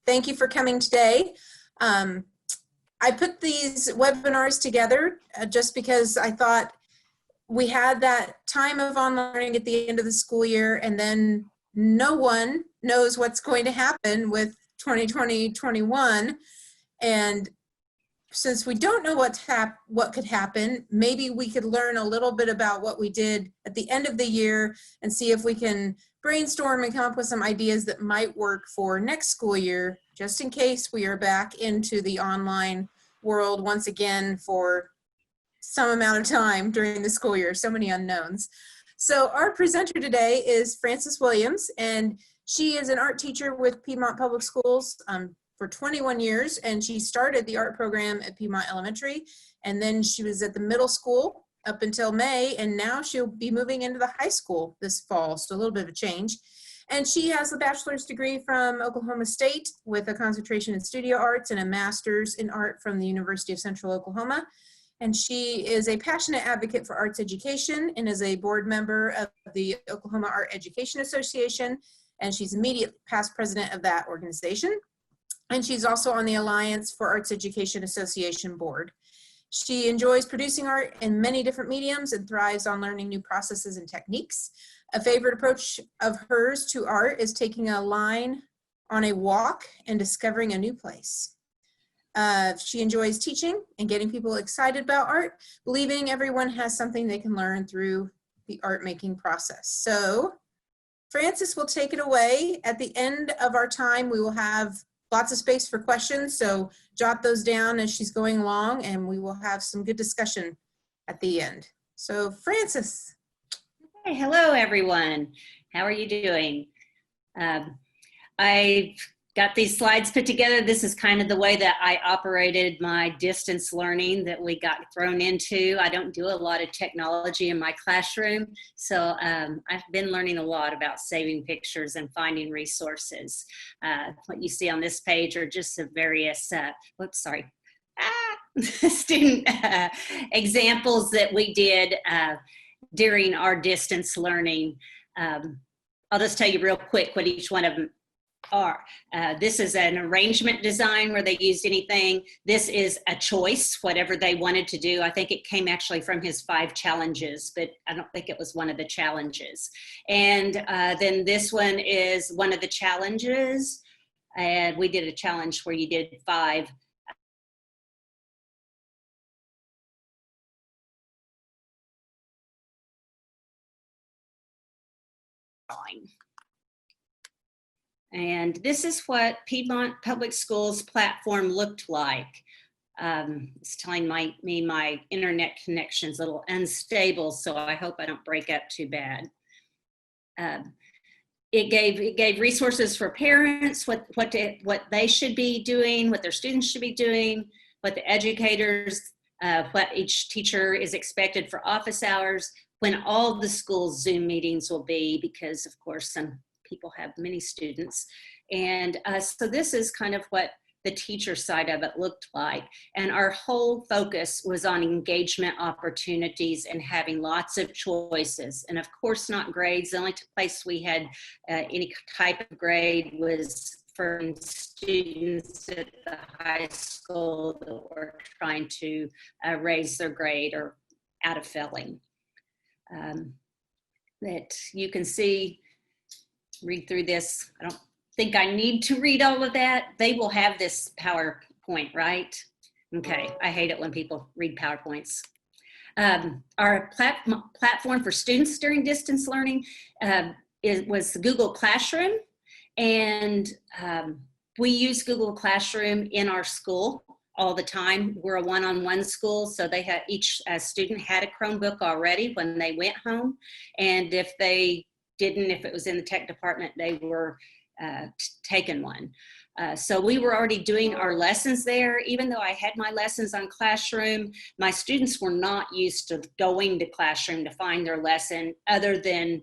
Thank you for coming today. I put these webinars together just because I thought we had that time of online learning at the end of the school year, and then no one knows what's going to happen with 2020-21. And since we don't know what could happen, maybe we could learn a little bit about what we did at the end of the year and see if we can brainstorm and come up with some ideas that might work for next school year, just in case we are back into the online world once again for some amount of time during the school year. So many unknowns. So our presenter today is Frances Williams, and she is an art teacher with Piedmont Public Schools for 21 years, and she started the art program at Piedmont Elementary, and then she was at the middle school up until May, and now she'll be moving into the high school this fall, so a little bit of a change. And she has a bachelor's degree from Oklahoma State with a concentration in studio arts and a master's in art from the University of Central Oklahoma. And she is a passionate advocate for arts education and is a board member of the Oklahoma Art Education Association, and she's immediate past president of that organization. And she's also on the Alliance for Arts Education Association board. She enjoys producing art in many different mediums and thrives on learning new processes and techniques. A favorite approach of hers to art is taking a line on a walk and discovering a new place. She enjoys teaching and getting people excited about art, believing everyone has something they can learn through the art making process. So Frances will take it away. At the end of our time, we will have lots of space for questions, so jot those down as she's going along, and we will have some good discussion at the end. So Frances. Hey, hello everyone. How are you doing? I've got these slides put together. This is kind of the way that I operated my distance learning that we got thrown into. I don't do a lot of technology in my classroom, so I've been learning a lot about saving pictures and finding resources. What you see on this page are just the various, student examples that we did during our distance learning. I'll just tell you real quick what each one of them are. This is an arrangement design where they used anything. This is a choice, whatever they wanted to do. I think it came actually from his 5 challenges, but I don't think it was one of the challenges. And then this one is one of the challenges. And we did a challenge where you did 5 And this is what Piedmont Public Schools platform looked like. It's telling me my internet connection's a little unstable, so I hope I don't break up too bad. It gave resources for parents, what they should be doing, what their students should be doing, what the educators, what each teacher is expected for office hours, when all the school's Zoom meetings will be, because of course some people have many students. And so this is kind of what the teacher side of it looked like. And our whole focus was on engagement opportunities and having lots of choices. And of course not grades. The only place we had any type of grade was for students at the high school that were trying to raise their grade or out of failing. That you can see, read through this. I don't think I need to read all of that. They will have this PowerPoint, right? Okay, I hate it when people read PowerPoints. Our platform for students during distance learning was Google Classroom, and we use Google Classroom in our school all the time. We're a one-on-one school, so they had each student had a Chromebook already when they went home, and if they didn't, if it was in the tech department, they were taken one. So we were already doing our lessons there. Even though I had my lessons on Classroom, my students were not used to going to Classroom to find their lesson, other than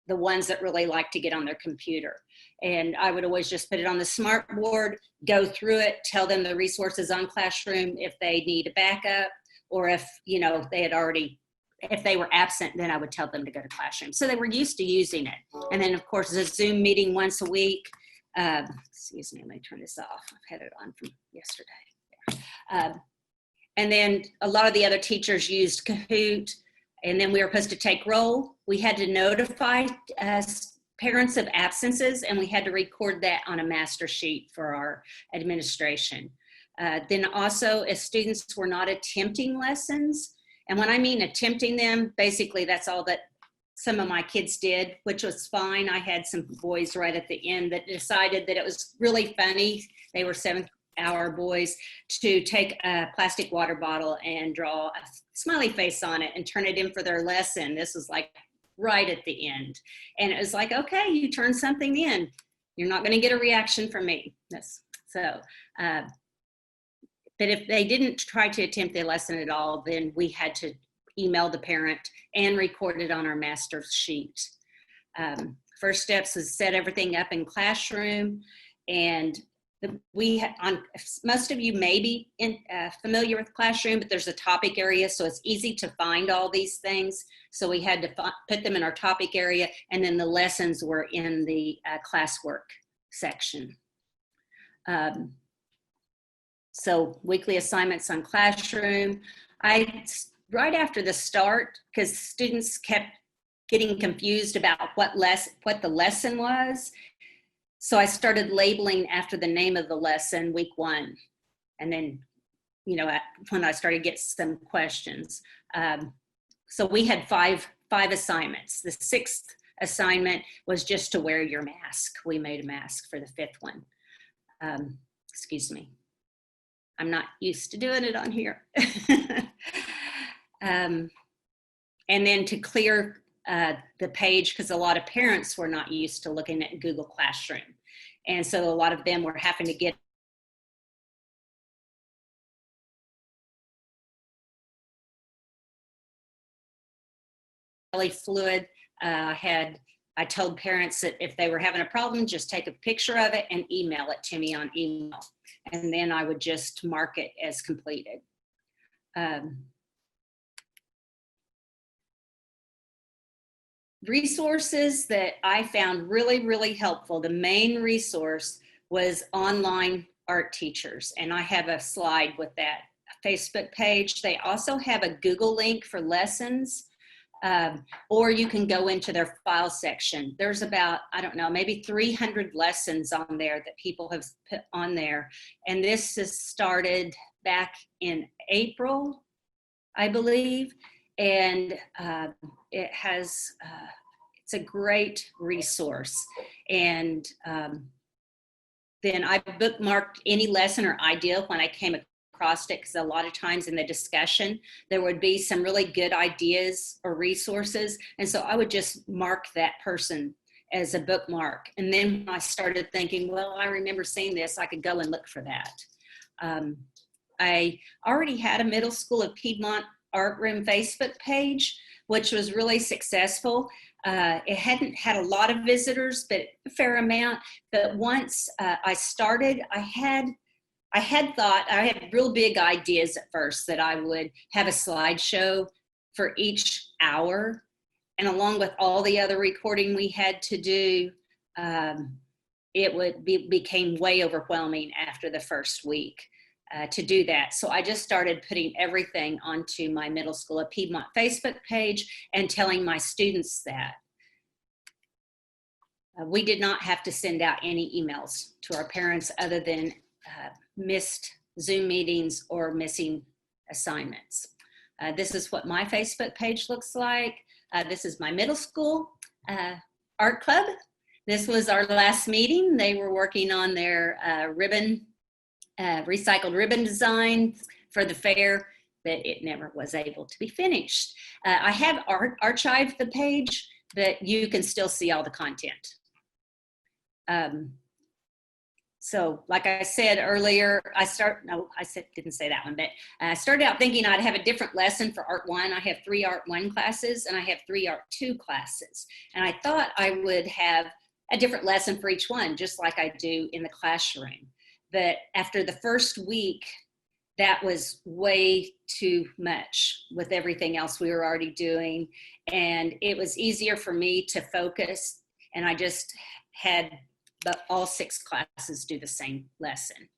the ones that really like to get on their computer. And I would always just put it on the smart board, go through it, tell them the resources on Classroom if they need a backup, or if, you know, they had already, if they were absent, then I would tell them to go to Classroom. So they were used to using it. And then of course the Zoom meeting once a week. Excuse me, let me turn this off. I've had it on from yesterday. And then a lot of the other teachers used Kahoot, and then we were supposed to take roll. We had to notify parents of absences, and we had to record that on a master sheet for our administration. Then also, if students were not attempting lessons, and when I mean attempting them, basically that's all that some of my kids did, which was fine. I had some boys right at the end that decided that it was really funny. They were 7th-hour boys, to take a plastic water bottle and draw a smiley face on it and turn it in for their lesson. This was like right at the end. And it was like, okay, you turn something in. You're not gonna get a reaction from me. But if they didn't try to attempt the lesson at all, then we had to email the parent and record it on our master sheet. First steps is set everything up in classroom, and most of you may be familiar with Classroom, but there's a topic area, so it's easy to find all these things. So we had to put them in our topic area, and then the lessons were in the classwork section. So weekly assignments on Classroom. Right after the start, because students kept getting confused about what the lesson was, so I started labeling after the name of the lesson, week 1. And then, when I started getting some questions. So we had five assignments. The 6th assignment was just to wear your mask. We made a mask for the 5th one. Excuse me. I'm not used to doing it on here. And then to clear the page, because a lot of parents were not used to looking at Google Classroom. And so a lot of them were having to get really fluid. I told parents that if they were having a problem, just take a picture of it and email it to me on email. And then I would just mark it as completed. Resources that I found really, really helpful. The main resource was online art teachers. And I have a slide with that Facebook page. They also have a Google link for lessons, or you can go into their file section. There's about, I don't know, maybe 300 lessons on there that people have put on there. And this is started back in April, I believe. And it's a great resource. And then I bookmarked any lesson or idea when I came across it, because a lot of times in the discussion, there would be some really good ideas or resources. And so I would just mark that person as a bookmark. And then I started thinking, well, I remember seeing this, I could go and look for that. I already had a Middle School of Piedmont Art Room Facebook page, which was really successful. It hadn't had a lot of visitors, but a fair amount. But once I started, I had real big ideas at first, that I would have a slideshow for each hour. And along with all the other recording we had to do, it became way overwhelming after the first week. To do that. So I just started putting everything onto my Middle School of Piedmont Facebook page and telling my students that. We did not have to send out any emails to our parents other than missed Zoom meetings or missing assignments. This is what my Facebook page looks like. This is my middle school art club. This was our last meeting. They were working on their recycled ribbon design for the fair, but it never was able to be finished. I have archived the page, but you can still see all the content. So like I said earlier, didn't say that one, but I started out thinking I'd have a different lesson for Art 1. I have 3 Art 1 classes and I have 3 Art 2 classes. And I thought I would have a different lesson for each one, just like I do in the classroom. But after the first week, that was way too much with everything else we were already doing. And it was easier for me to focus. And I just had but all 6 classes do the same lesson.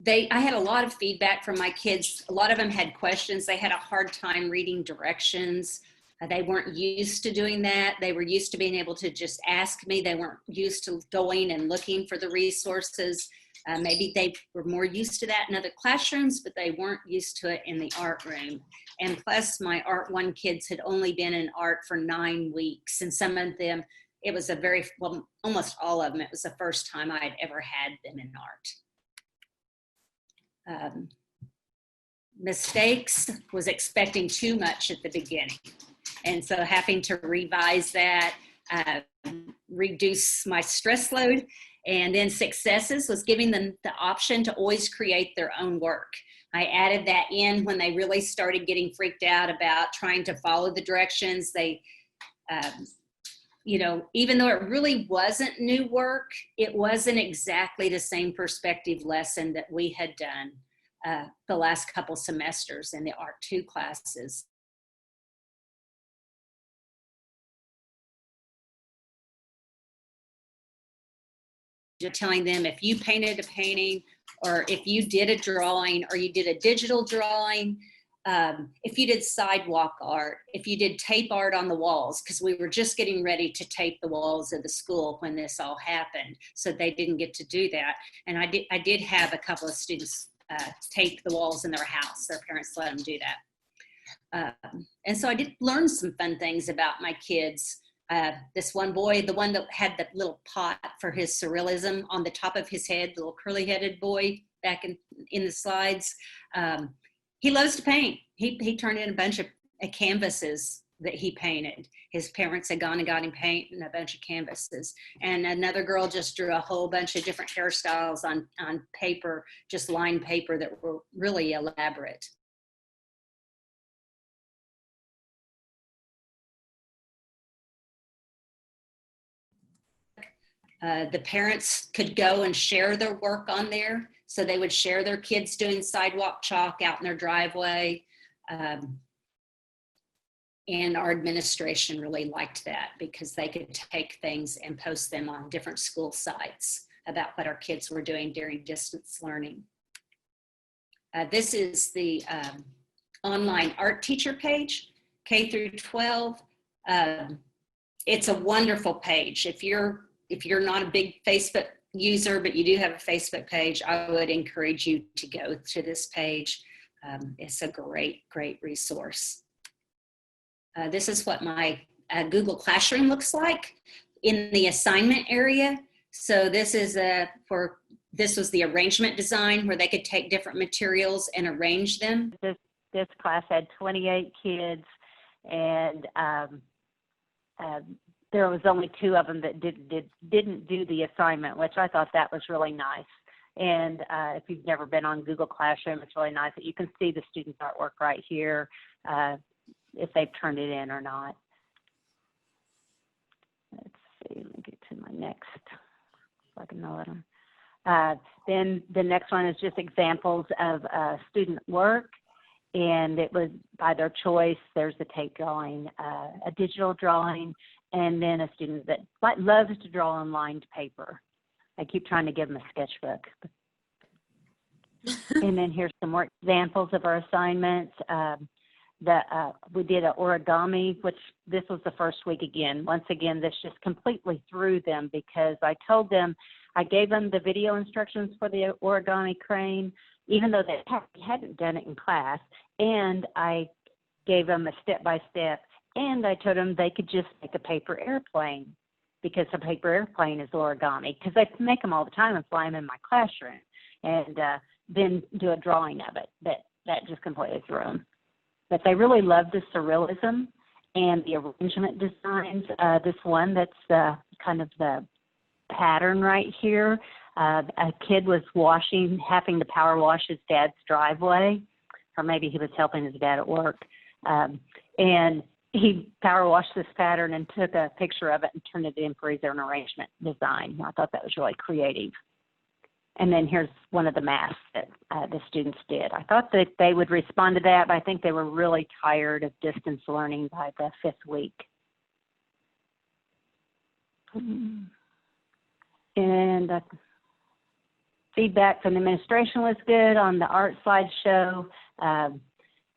I had a lot of feedback from my kids. A lot of them had questions. They had a hard time reading directions. They weren't used to doing that. They were used to being able to just ask me. They weren't used to going and looking for the resources. Maybe they were more used to that in other classrooms, but they weren't used to it in the art room. And plus, my Art 1 kids had only been in art for 9 weeks. And some of them, it was well, almost all of them, it was the first time I had ever had them in art. Mistakes, was expecting too much at the beginning. And so having to revise that, reduce my stress load. And then successes was giving them the option to always create their own work. I added that in when they really started getting freaked out about trying to follow the directions. They, you know, even though it really wasn't new work, it wasn't exactly the same perspective lesson that we had done the last couple semesters in the Art 2 classes. Just telling them, if you painted a painting, or if you did a drawing, or you did a digital drawing, if you did sidewalk art, if you did tape art on the walls, because we were just getting ready to tape the walls of the school when this all happened, so they didn't get to do that. And I did have a couple of students tape the walls in their house. Their parents let them do that. And so I did learn some fun things about my kids. This one boy, the one that had the little pot for his surrealism on the top of his head, the little curly-headed boy back in the slides, he loves to paint. He turned in a bunch of canvases that he painted. His parents had gone and got him paint and a bunch of canvases. And another girl just drew a whole bunch of different hairstyles on paper, just lined paper, that were really elaborate. The parents could go and share their work on there. So they would share their kids doing sidewalk chalk out in their driveway. And our administration really liked that, because they could take things and post them on different school sites about what our kids were doing during distance learning. This is the online art teacher page, K through 12. It's a wonderful page. If you're not a big Facebook user, but you do have a Facebook page, I would encourage you to go to this page. It's a great, great resource. This is what my Google Classroom looks like in the assignment area. So this is this was the arrangement design, where they could take different materials and arrange them. This class had 28 kids, and there was only 2 of them that didn't do the assignment, which I thought that was really nice. And if you've never been on Google Classroom, it's really nice that you can see the students' artwork right here, if they've turned it in or not. Let's see, let me get to my next, so I can know them. Then the next one is just examples of student work, and it was by their choice. There's a tape drawing, a digital drawing, and then a student that loves to draw on lined paper. I keep trying to give them a sketchbook. And then here's some more examples of our assignments. We did an origami, which this was the first week again. Once again, this just completely threw them, because I gave them the video instructions for the origami crane, even though they hadn't done it in class, and I gave them a step-by-step, and I told them they could just make a paper airplane, because a paper airplane is origami, because I make them all the time and fly them in my classroom, and then do a drawing of it. That just completely threw them. But they really loved the surrealism and the arrangement designs. This one that's kind of the pattern right here. A kid was having to power wash his dad's driveway, or maybe he was helping his dad at work. And he power washed this pattern and took a picture of it and turned it in for his own arrangement design. I thought that was really creative. And then here's one of the masks that the students did. I thought that they would respond to that, but I think they were really tired of distance learning by the 5th week. And feedback from the administration was good on the art slideshow.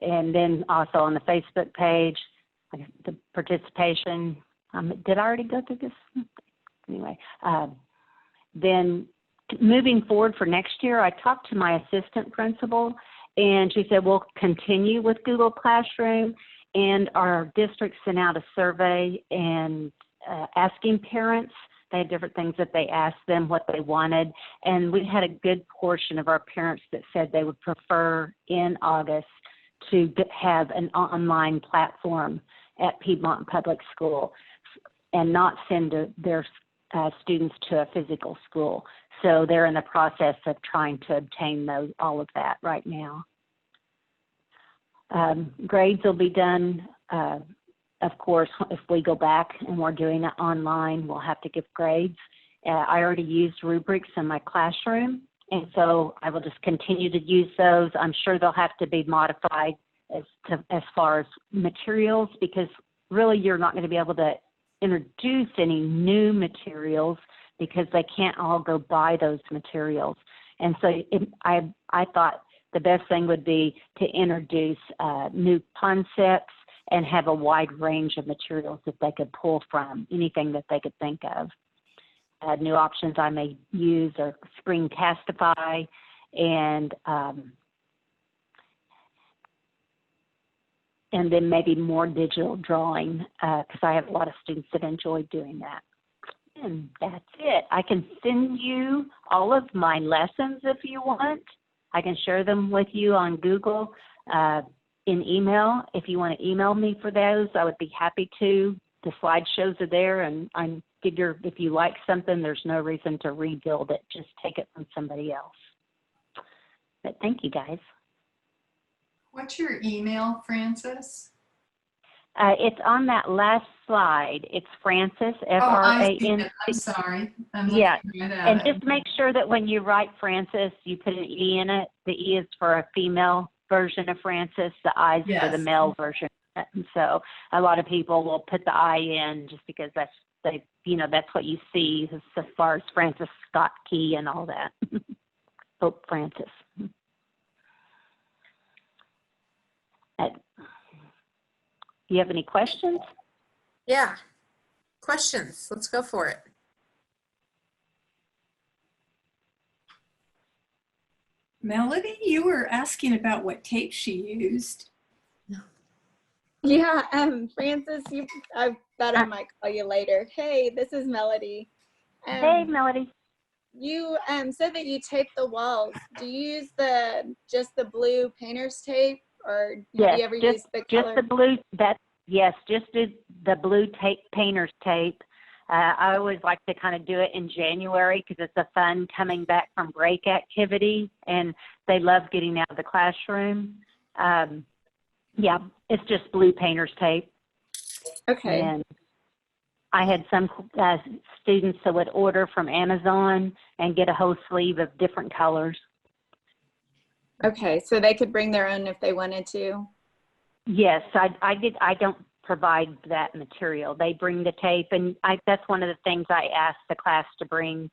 And then also on the Facebook page, the participation. Did I already go through this? Anyway, then moving forward for next year, I talked to my assistant principal, and she said we'll continue with Google Classroom, and our district sent out a survey and asking parents. They had different things that they asked them what they wanted, and we had a good portion of our parents that said they would prefer in August to have an online platform at Piedmont Public School and not send their students to a physical school. So they're in the process of trying to obtain all of that right now. Grades will be done, of course, if we go back and we're doing it online, we'll have to give grades. I already used rubrics in my classroom, and so I will just continue to use those. I'm sure they'll have to be modified as far as materials, because really you're not going to be able to introduce any new materials because they can't all go buy those materials. And so I thought the best thing would be to introduce new concepts and have a wide range of materials that they could pull from, anything that they could think of. New options I may use are Screencastify and then maybe more digital drawing, because I have a lot of students that enjoy doing that. And that's it. I can send you all of my lessons if you want. I can share them with you on Google in email. If you want to email me for those, I would be happy to. The slideshows are there, and I figure if you like something, there's no reason to rebuild it. Just take it from somebody else. But thank you, guys. What's your email, Frances? It's on that last slide. It's Frances, Oh, I see F-R-A-N-C. it. I'm sorry. I'm Yeah, looking right at and it. just make sure that when you write Frances, you put an E in it. The E is for a female version of Frances. The I is for the Yes. male version. And so a lot of people will put the I in just because that's what you see as far as Frances Scott Key and all that. Pope Francis. You have any questions? Yeah. Questions. Let's go for it. Melody, you were asking about what tape she used. Yeah, Frances, I thought I might call you later. Hey, this is Melody. Hey, Melody. You said that you tape the walls. Do you use just the blue painter's tape, or have you ever used the color? Just the blue. Just the blue tape, painter's tape. I always like to kind of do it in January because it's a fun coming back from break activity, and they love getting out of the classroom. Yeah, it's just blue painter's tape. Okay. And I had some students that would order from Amazon and get a whole sleeve of different colors. Okay, so they could bring their own if they wanted to? Yes, I don't provide that material. They bring the tape, and that's one of the things I asked the class to bring.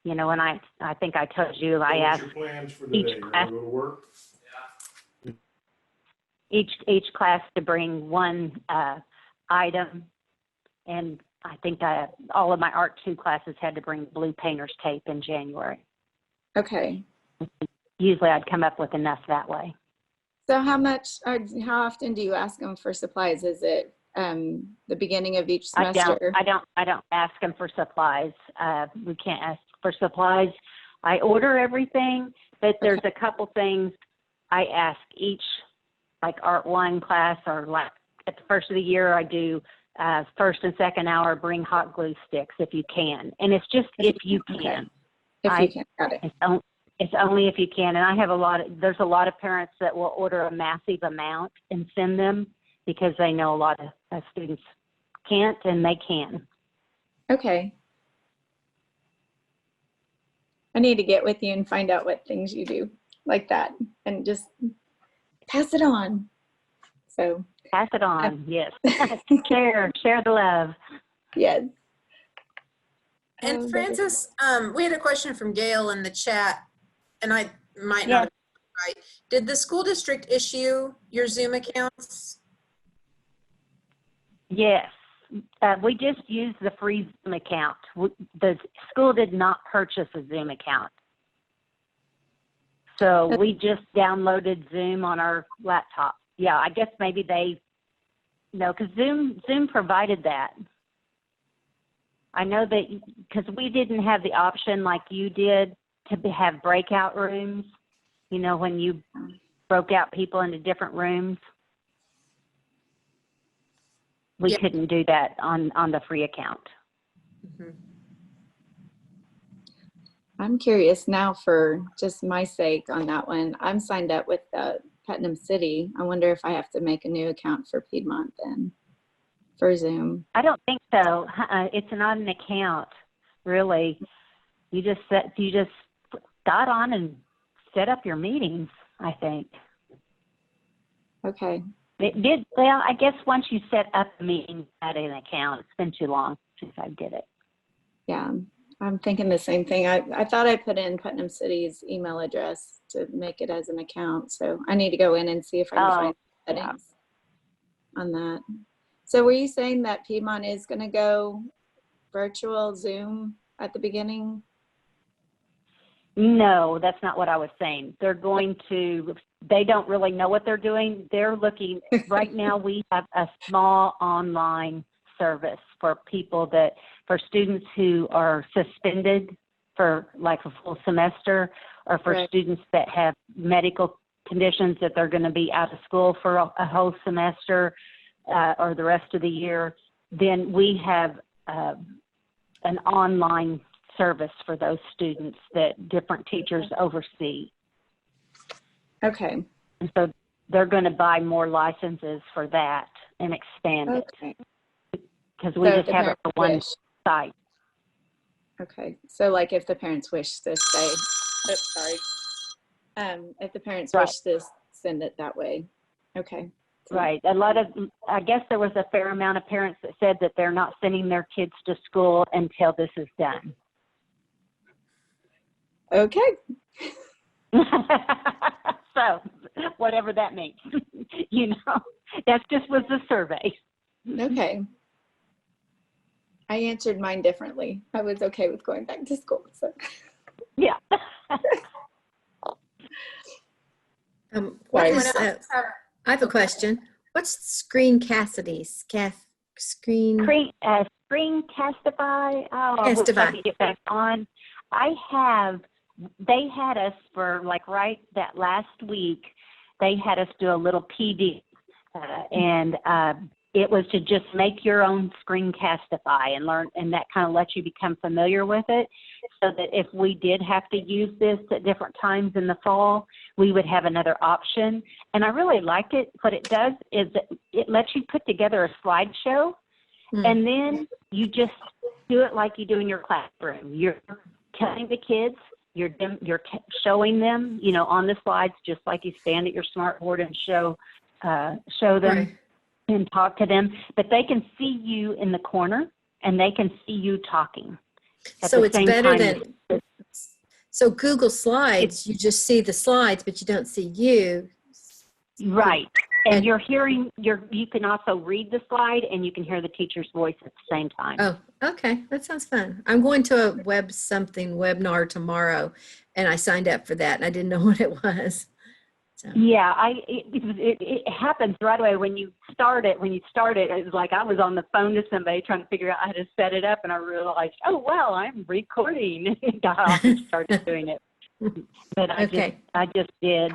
You know, and I think I told you, I asked your plans for the day? You wanna go to work? each class to bring one item, and I think all of my Art 2 classes had to bring blue painter's tape in January. Okay. Usually I'd come up with enough that way. So how often do you ask them for supplies? Is it the beginning of each semester? I don't ask them for supplies. We can't ask for supplies. I order everything, but there's a couple things I ask each, like Art 1 class, or like at the first of the year I do first and second hour, bring hot glue sticks if you can. And it's just if you can. Okay. If you can, got it. It's only if you can. And I have there's a lot of parents that will order a massive amount and send them because they know a lot of students can't, and they can. Okay. I need to get with you and find out what things you do like that and just pass it on. So Pass it on, yes. Share the love. Yes. And Oh, Francis, we had a question from Gail in the chat, and I might Yes. not have right. Did the school district issue your Zoom accounts? Yes. We just used the free Zoom account. The school did not purchase a Zoom account. So we just downloaded Zoom on our laptop. Yeah, I guess maybe they, no, because Zoom provided that. I know that because we didn't have the option like you did to have breakout rooms, you know, when you broke out people into different rooms. We Yeah. couldn't do that on the free account. Mhm. I'm curious now for just my sake on that one. I'm signed up with Putnam City. I wonder if I have to make a new account for Piedmont then for Zoom. I don't think so. It's not an account, really. You just got on and set up your meetings, I think. Okay. It did, well, I guess once you set up a meeting at an account, it's been too long since I did it. Yeah, I'm thinking the same thing. I thought I put in Putnam City's email address to make it as an account. So I need to go in and see if I can find settings on that. So were you saying that Piedmont is going to go virtual Zoom at the beginning? No, that's not what I was saying. They're going to, they don't really know what they're doing. They're looking, right now we have a small online service for people that, for students who are suspended for like a full semester, or for Right. students that have medical conditions that they're going to be out of school for a whole semester or the rest of the year. Then we have an online service for those students that different teachers oversee. Okay. And so they're going to buy more licenses for that and expand Okay. it, because So we if just the have it parents for one wish. site. Okay. So like if the parents wish to say, oops, sorry. If the parents Right. wish to send it that way. Okay. Right. A lot of, I guess there was a fair amount of parents that said that they're not sending their kids to school until this is done. Okay. So whatever that means, you know, that just was the survey. Okay. I answered mine differently. I was okay with going back to school. So Yeah. What Sorry. is, I have a question. What's Screencastity's? Screen? Screencastify. Oh, I wish I Castify. could get back on. They had us for like right that last week, they had us do a little PD and it was to just make your own Screencastify and learn, and that kind of lets you become familiar with it, so that if we did have to use this at different times in the fall, we would have another option. And I really liked it. What it does is that it lets you put together a slideshow, and then you just do it like you do in your classroom. You're telling the kids, you're showing them, you know, on the slides, just like you stand at your smartboard and show them. Right. And talk to them, but they can see you in the corner and they can see you talking. At So the it's same better time than, so Google Slides, you just see the slides, but you don't see you. Right. And you're hearing, you can also read the slide and you can hear the teacher's voice at the same time. Oh, okay. That sounds fun. I'm going to a webinar tomorrow, and I signed up for that and I didn't know what it was. So. Yeah, it happens right away when you start it. When you start it, it's like I was on the phone to somebody trying to figure out how to set it up, and I realized, oh wow, I'm recording. Got off and started doing it. But I just did,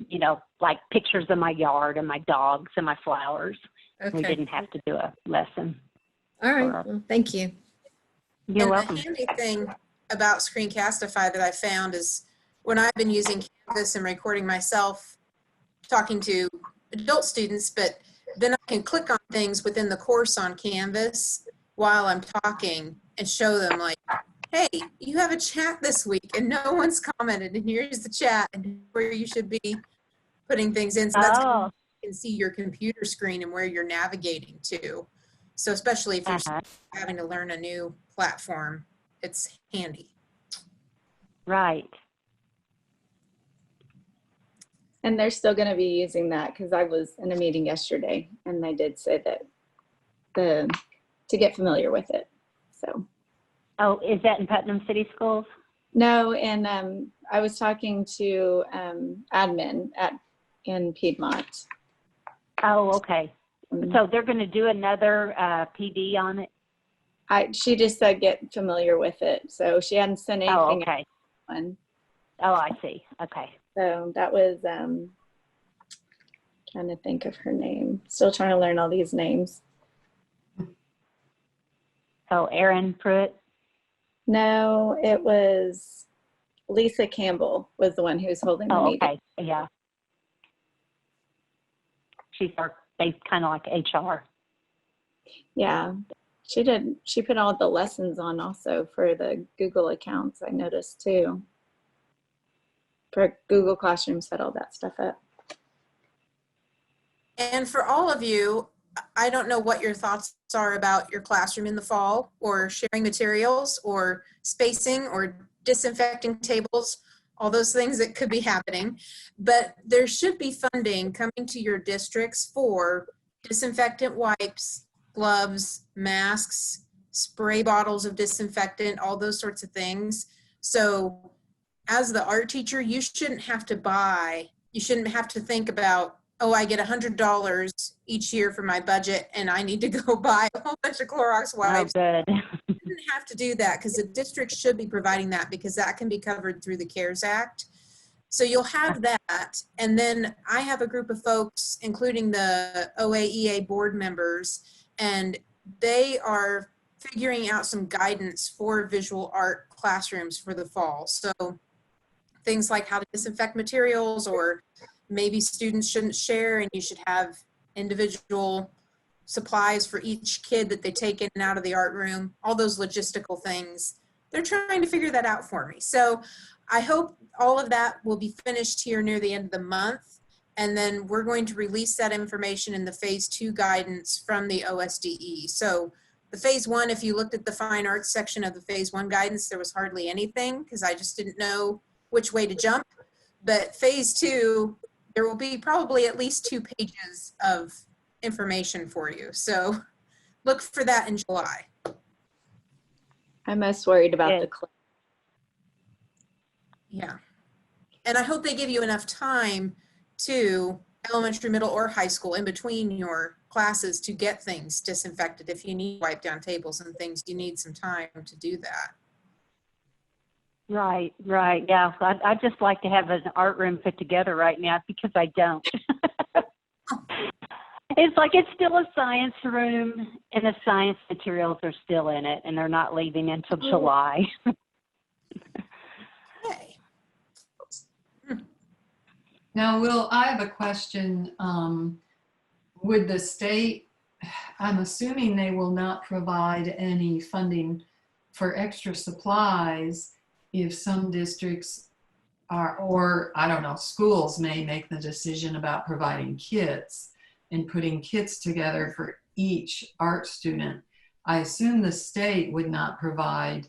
you know, like pictures of my yard and my dogs and my flowers. Okay. We didn't have to do a lesson. All right. Well, thank you. You're And welcome. the handy thing about Screencastify that I found is when I've been using Canvas and recording myself talking to adult students, but then I can click on things within the course on Canvas while I'm talking and show them like, hey, you have a chat this week and no one's commented, and here's the chat and where you should be putting things in. So that's how you can see your computer screen and where you're navigating to. So especially if you're having to learn a new platform, it's handy. Right. And they're still going to be using that because I was in a meeting yesterday and they did say that to get familiar with it. So. Oh, is that in Putnam City Schools? No, and I was talking to admin in Piedmont. Oh, okay. So they're going to do another PD on it? She just said get familiar with it. So she hadn't sent anything. Oh, okay. On. Oh, I see. Okay. So that was trying to think of her name. Still trying to learn all these names. Oh, Erin Pruitt? No, it was Lisa Campbell was the one who was holding the meeting. Okay. Yeah. She's kind of like HR. Yeah. She put all the lessons on also for the Google accounts, I noticed too. For Google Classroom, set all that stuff up. And for all of you, I don't know what your thoughts are about your classroom in the fall, or sharing materials, or spacing, or disinfecting tables, all those things that could be happening. But there should be funding coming to your districts for disinfectant wipes, gloves, masks, spray bottles of disinfectant, all those sorts of things. So as the art teacher, you shouldn't have to think about, oh, I get $100 each year for my budget and I need to go buy a whole bunch of Clorox wipes. Oh, good. You shouldn't have to do that, because the district should be providing that, because that can be covered through the CARES Act. So you'll have that. And then I have a group of folks, including the OAEA board members, and they are figuring out some guidance for visual art classrooms for the fall. So things like how to disinfect materials, or maybe students shouldn't share and you should have individual supplies for each kid that they take in and out of the art room, all those logistical things. They're trying to figure that out for me. So I hope all of that will be finished here near the end of the month. And then we're going to release that information in the phase 2 guidance from the OSDE. So the phase 1, if you looked at the fine arts section of the phase 1 guidance, there was hardly anything, because I just didn't know which way to jump. But phase 2, there will be probably at least 2 pages of information for you. So look for that in July. I'm most worried about the clip. Yeah. And I hope they give you enough time to elementary, middle, or high school in between your classes to get things disinfected. If you need wipe down tables and things, you need some time to do that. Right. Yeah. I'd just like to have an art room put together right now, because I don't. It's like it's still a science room, and the science materials are still in it, and they're not leaving until July. Okay. Now, Will, I have a question. Would the state, I'm assuming they will not provide any funding for extra supplies if some districts are, or I don't know, schools may make the decision about providing kits and putting kits together for each art student. I assume the state would not provide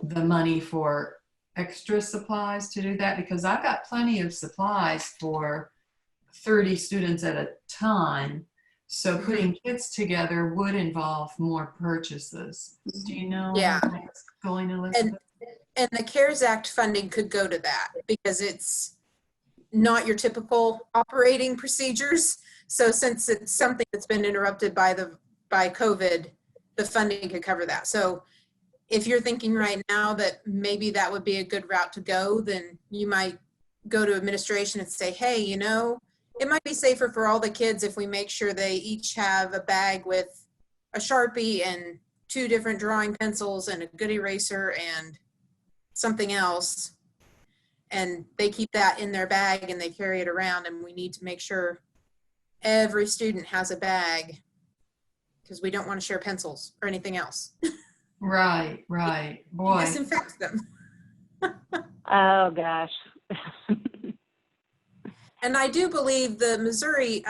the money for extra supplies to do that, because I've got plenty of supplies for 30 students at a time. So putting kits together would involve more purchases. Do you know Yeah. how that's going, Elizabeth? And the CARES Act funding could go to that, because it's not your typical operating procedures. So since it's something that's been interrupted by COVID, the funding could cover that. So if you're thinking right now that maybe that would be a good route to go, then you might go to administration and say, hey, you know, it might be safer for all the kids if we make sure they each have a bag with a Sharpie and 2 different drawing pencils and a good eraser and something else. And they keep that in their bag and they carry it around, and we need to make sure every student has a bag, because we don't want to share pencils or anything else. Right. Boy. Disinfect them. Oh, gosh. And I do believe the Missouri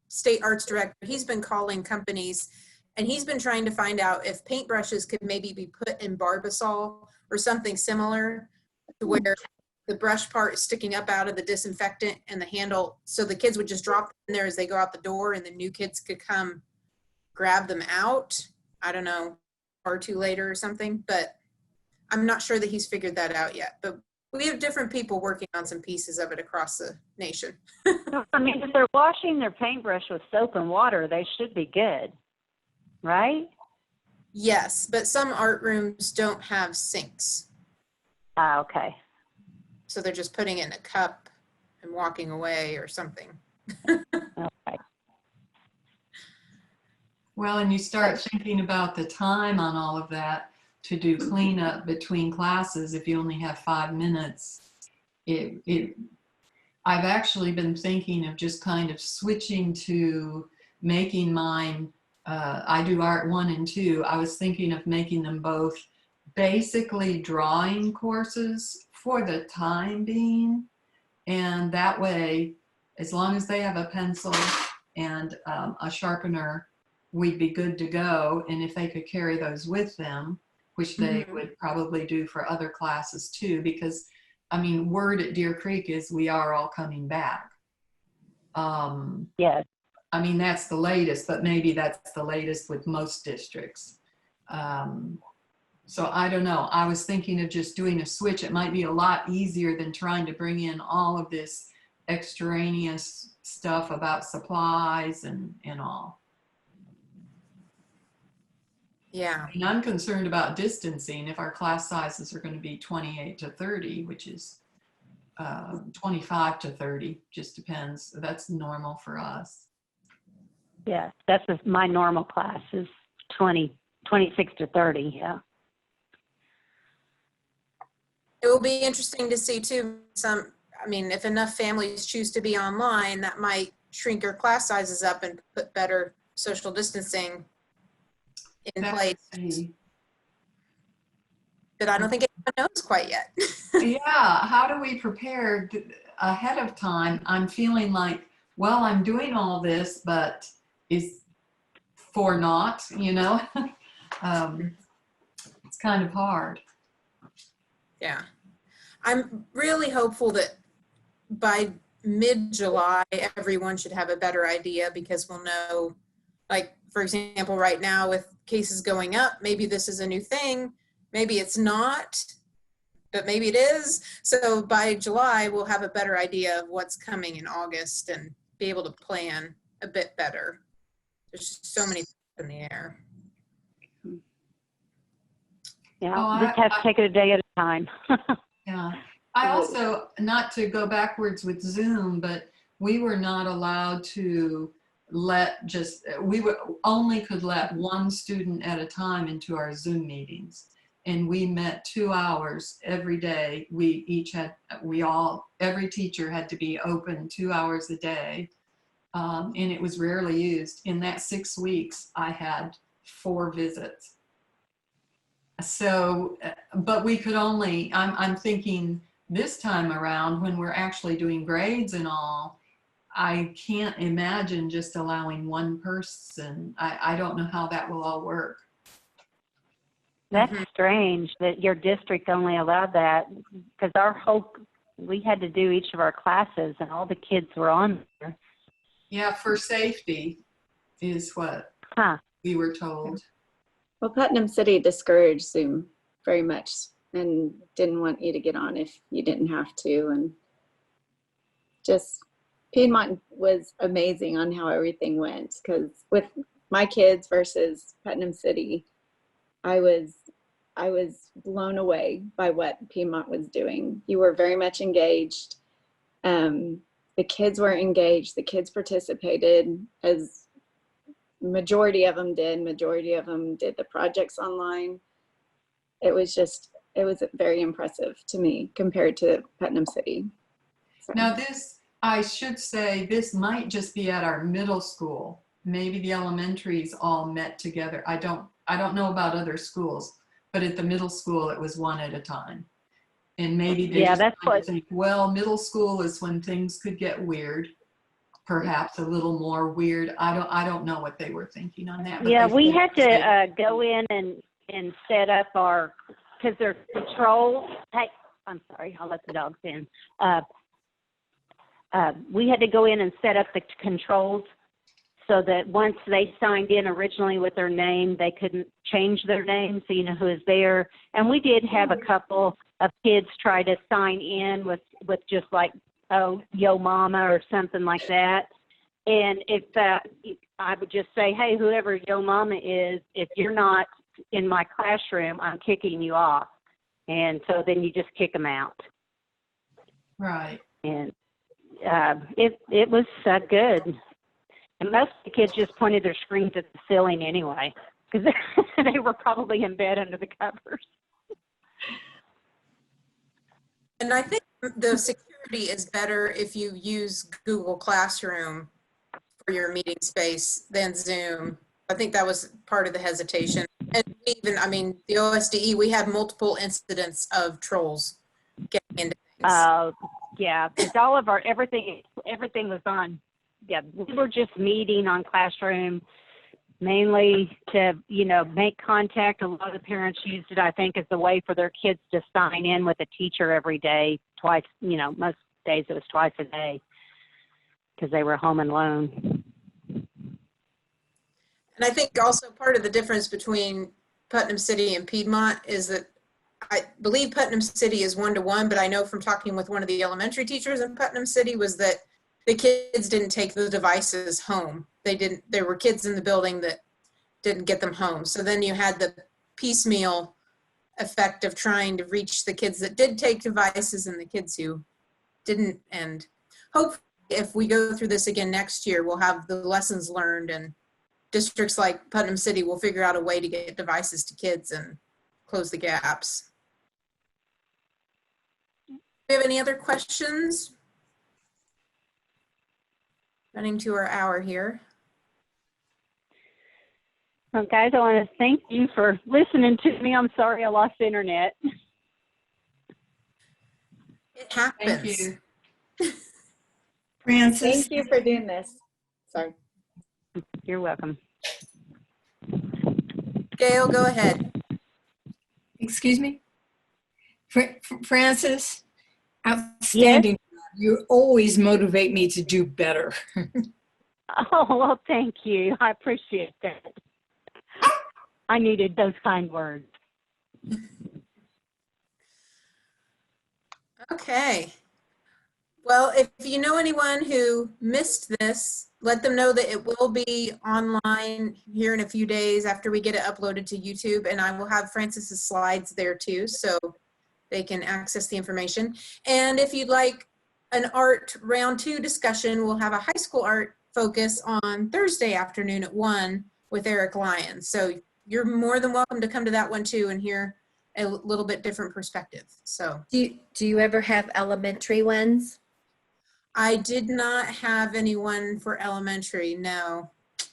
State Arts Director, he's been calling companies And he's been trying to find out if paintbrushes could maybe be put in Barbasol or something similar to where the brush part is sticking up out of the disinfectant and the handle, so the kids would just drop them in there as they go out the door, and the new kids could come grab them out. I don't know, or two later or something, but I'm not sure that he's figured that out yet. But we have different people working on some pieces of it across the nation. I mean, if they're washing their paintbrush with soap and water, they should be good, right? Yes, but some art rooms don't have sinks. Ah, okay. So they're just putting it in a cup and walking away or something. Okay. Well, and you start thinking about the time on all of that to do cleanup between classes. If you only have 5 minutes, I've actually been thinking of just kind of switching to making mine, I do art 1 and 2. I was thinking of making them both basically drawing courses for the time being. And that way, as long as they have a pencil and a sharpener, we'd be good to go. And if they could carry those with them, which they would probably do for other classes too, because I mean, word at Deer Creek is we are all coming back. Yes. I mean, that's the latest, but maybe that's the latest with most districts. So I don't know. I was thinking of just doing a switch. It might be a lot easier than trying to bring in all of this extraneous stuff about supplies and all. Yeah. And I'm concerned about distancing if our class sizes are going to be 28 to 30, which is 25 to 30, just depends. That's normal for us. Yes, that's my normal class is 26 to 30, yeah. It will be interesting to see too, I mean, if enough families choose to be online, that might shrink your class sizes up and put better social distancing in place. But I don't think anyone knows quite yet. Yeah, how do we prepare ahead of time? I'm feeling like, well, I'm doing all this, but is for naught, you know? It's kind of hard. Yeah. I'm really hopeful that by mid-July, everyone should have a better idea, because we'll know, like, for example, right now with cases going up, maybe this is a new thing, maybe it's not, but maybe it is. So by July, we'll have a better idea of what's coming in August and be able to plan a bit better. There's just so many things in the air. Yeah, just have to take it a day at a time. Yeah. I also, not to go backwards with Zoom, but we were not allowed to we only could let one student at a time into our Zoom meetings. And we met 2 hours every day. Every teacher had to be open 2 hours a day. And it was rarely used. In that 6 weeks, I had 4 visits. So, but we could only, I'm thinking this time around when we're actually doing grades and all, I can't imagine just allowing one person. I don't know how that will all work. That's strange that your district only allowed that, because we had to do each of our classes and all the kids were on there. Yeah, for safety is what we were told. Well, Putnam City discouraged Zoom very much and didn't want you to get on if you didn't have to. And just Piedmont was amazing on how everything went, because with my kids versus Putnam City, I was blown away by what Piedmont was doing. You were very much engaged. The kids were engaged. The kids participated, as majority of them did. Majority of them did the projects online. It was very impressive to me compared to Putnam City. So. Now I should say, this might just be at our middle school. Maybe the elementaries all met together. I don't know about other schools, but at the middle school, it was one at a time. And maybe they think, well, middle school is when things could get weird. perhaps a little more weird. I don't know what they were thinking on that. But Yeah, they we said had it was to go in and set up our, because there's controls. Hey, I'm sorry, I'll let the dogs in. We had to go in and set up the controls so that once they signed in originally with their name, they couldn't change their name, so you know who is there. And we did have a couple of kids try to sign in with just like, oh, yo mama or something like that. And if I would just say, hey, whoever yo mama is, if you're not in my classroom, I'm kicking you off. And so then you just kick them out. right. And it was good. And most of the kids just pointed their screens at the ceiling anyway, because they were probably in bed under the covers. And I think the security is better if you use Google Classroom for your meeting space than Zoom. I think that was part of the hesitation. And even, I mean, the OSDE, we had multiple incidents of trolls getting into things. Yeah, because all of our, everything was on. Yeah, we were just meeting on Classroom mainly to, you know, make contact. A lot of the parents used it, I think, as a way for their kids to sign in with a teacher every day, twice, you know, most days it was twice a day because they were home alone. And I think also part of the difference between Putnam City and Piedmont is that I believe Putnam City is 1-to-1, but I know from talking with one of the elementary teachers in Putnam City was that the kids didn't take the devices home. There were kids in the building that didn't get them home. So then you had the piecemeal effect of trying to reach the kids that did take devices and the kids who didn't. And hopefully if we go through this again next year, we'll have the lessons learned and districts like Putnam City will figure out a way to get devices to kids and close the gaps. Do we have any other questions? Running to our hour here. Well, guys, I want to thank you for listening to me. I'm sorry I lost the internet. It happens. Thank you. Francis, Thank you for doing this. Sorry. You're welcome. Gail, go ahead. excuse me? Francis, outstanding. You always motivate me to do better. Oh, well, thank you. I appreciate that. I needed those kind words. Okay. Well, if you know anyone who missed this, let them know that it will be online here in a few days after we get it uploaded to YouTube, and I will have Francis's slides there too, so they can access the information. And if you'd like an art round 2 discussion, we'll have a high school art focus on Thursday afternoon at 1 with Eric Lyons. So you're more than welcome to come to that one too and hear a little bit different perspective. So Do you ever have elementary ones? I did not have anyone for elementary. No,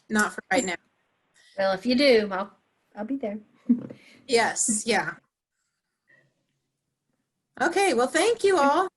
not for right now. Well, if you do, I'll be there. Yes, yeah. Okay, well, thank you all.